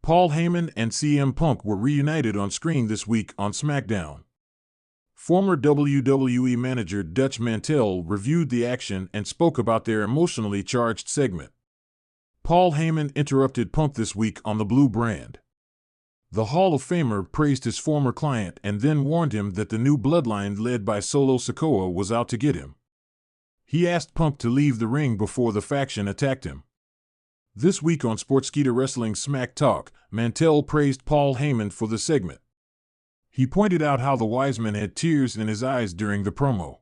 Paul Heyman and CM Punk were reunited on screen this week on SmackDown. Former WWE manager Dutch Mantell reviewed the action and spoke about their emotionally charged segment. Paul Heyman interrupted Punk this week on the Blue brand. The Hall of Famer praised his former client and then warned him that the new bloodline led by Solo Sikoa was out to get him. He asked Punk to leave the ring before the faction attacked him. This week on Sportskeeda Wrestling Smack Talk, Mantell praised Paul Heyman for the segment. He pointed out how the wise man had tears in his eyes during the promo.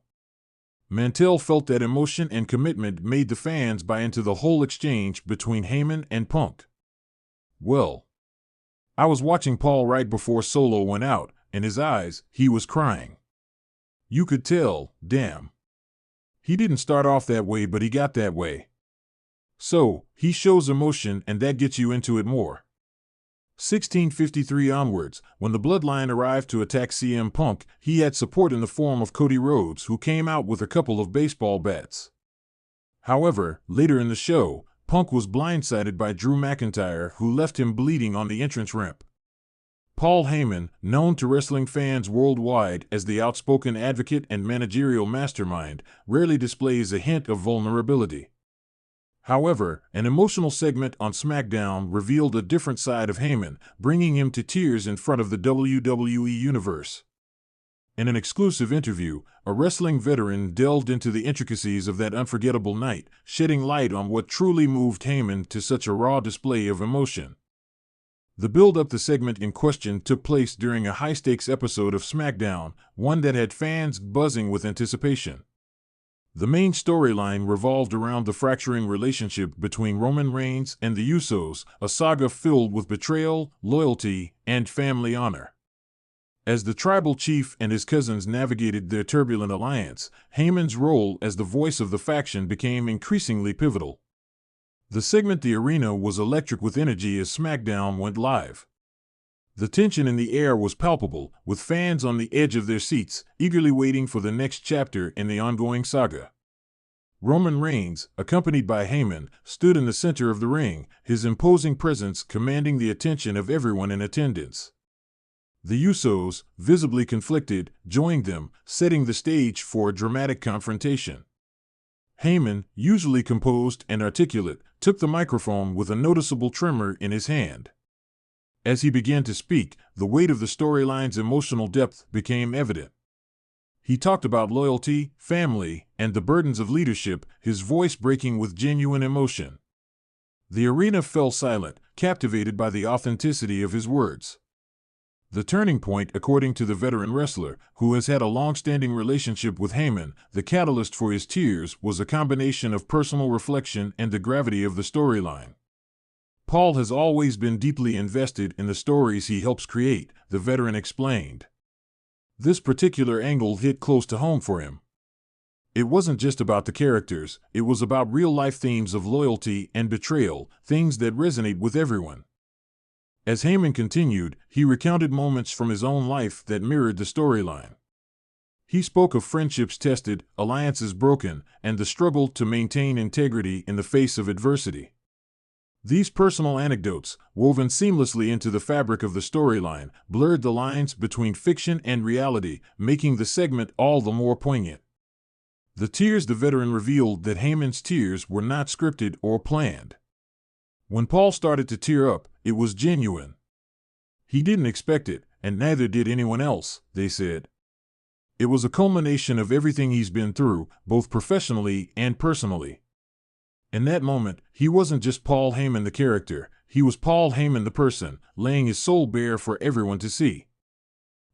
Mantell felt that emotion and commitment made the fans buy into the whole exchange between Heyman and Punk. "Well, I was watching Paul right before Solo went out, and his eyes, he was crying. You could tell, damn. He didn't start off that way, but he got that way. So, he shows emotion and that gets you into it more." 1653 onwards, when the Bloodline arrived to attack CM Punk, he had support in the form of Cody Rhodes, who came out with a couple of baseball bats. However, later in the show, Punk was blindsided by Drew McIntyre, who left him bleeding on the entrance ramp. Paul Heyman, known to wrestling fans worldwide as the outspoken advocate and managerial mastermind, rarely displays a hint of vulnerability. However, an emotional segment on SmackDown revealed a different side of Heyman, bringing him to tears in front of the WWE Universe. In an exclusive interview, a wrestling veteran delved into the intricacies of that unforgettable night, shedding light on what truly moved Heyman to such a raw display of emotion. The build-up to the segment in question took place during a high-stakes episode of SmackDown, one that had fans buzzing with anticipation. The main storyline revolved around the fracturing relationship between Roman Reigns and the Usos, a saga filled with betrayal, loyalty, and family honor. As the tribal chief and his cousins navigated their turbulent alliance, Heyman's role as the voice of the faction became increasingly pivotal. The segment "The Arena" was electric with energy as SmackDown went live. The tension in the air was palpable, with fans on the edge of their seats, eagerly waiting for the next chapter in the ongoing saga. Roman Reigns, accompanied by Heyman, stood in the center of the ring, his imposing presence commanding the attention of everyone in attendance. The Usos, visibly conflicted, joined them, setting the stage for a dramatic confrontation. Heyman, usually composed and articulate, took the microphone with a noticeable tremor in his hand. As he began to speak, the weight of the storyline's emotional depth became evident. He talked about loyalty, family, and the burdens of leadership, his voice breaking with genuine emotion. The arena fell silent, captivated by the authenticity of his words. The turning point, according to the veteran wrestler, who has had a long-standing relationship with Heyman, the catalyst for his tears was a combination of personal reflection and the gravity of the storyline. "Paul has always been deeply invested in the stories he helps create," the veteran explained. This particular angle hit close to home for him. It wasn't just about the characters, it was about real-life themes of loyalty and betrayal, things that resonate with everyone. As Heyman continued, he recounted moments from his own life that mirrored the storyline. He spoke of friendships tested, alliances broken, and the struggle to maintain integrity in the face of adversity. These personal anecdotes, woven seamlessly into the fabric of the storyline, blurred the lines between fiction and reality, making the segment all the more poignant. The veteran revealed that Heyman's tears were not scripted or planned. When Paul started to tear up, it was genuine. He didn't expect it, and neither did anyone else, they said. It was a culmination of everything he's been through, both professionally and personally. In that moment, he wasn't just Paul Heyman the character, he was Paul Heyman the person, laying his soul bare for everyone to see.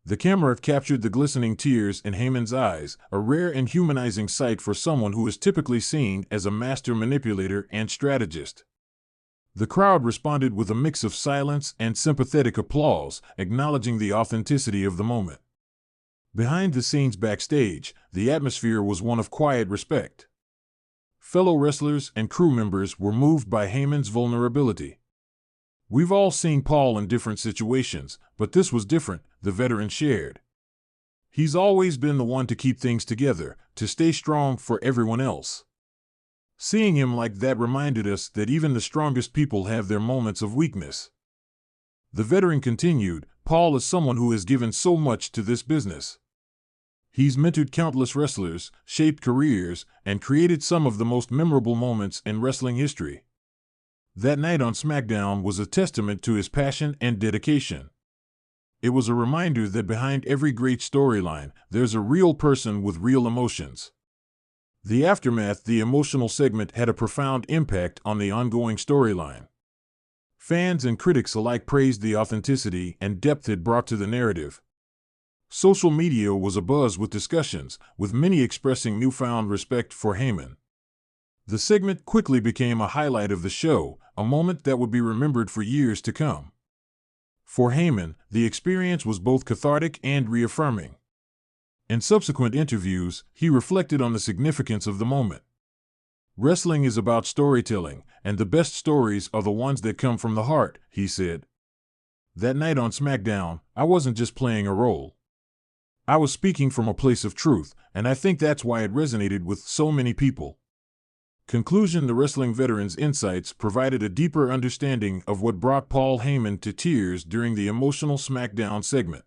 The camera captured the glistening tears in Heyman's eyes, a rare and humanizing sight for someone who is typically seen as a master manipulator and strategist. The crowd responded with a mix of silence and sympathetic applause, acknowledging the authenticity of the moment. Behind the scenes backstage, the atmosphere was one of quiet respect. Fellow wrestlers and crew members were moved by Heyman's vulnerability. "We've all seen Paul in different situations, but this was different," the veteran shared. "He's always been the one to keep things together, to stay strong for everyone else. Seeing him like that reminded us that even the strongest people have their moments of weakness." The veteran continued, "Paul is someone who has given so much to this business. He's mentored countless wrestlers, shaped careers, and created some of the most memorable moments in wrestling history. That night on SmackDown was a testament to his passion and dedication. It was a reminder that behind every great storyline, there's a real person with real emotions." The aftermath, the emotional segment, had a profound impact on the ongoing storyline. Fans and critics alike praised the authenticity and depth it brought to the narrative. Social media was abuzz with discussions, with many expressing newfound respect for Heyman. The segment quickly became a highlight of the show, a moment that would be remembered for years to come. For Heyman, the experience was both cathartic and reaffirming. In subsequent interviews, he reflected on the significance of the moment. "Wrestling is about storytelling, and the best stories are the ones that come from the heart," he said. "That night on SmackDown, I wasn't just playing a role. I was speaking from a place of truth, and I think that's why it resonated with so many people." Conclusion: the wrestling veteran's insights provided a deeper understanding of what brought Paul Heyman to tears during the emotional SmackDown segment.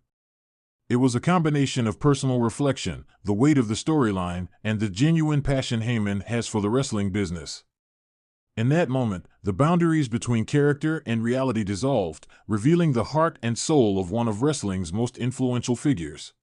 It was a combination of personal reflection, the weight of the storyline, and the genuine passion Heyman has for the wrestling business. In that moment, the boundaries between character and reality dissolved, revealing the heart and soul of one of wrestling's most influential figures.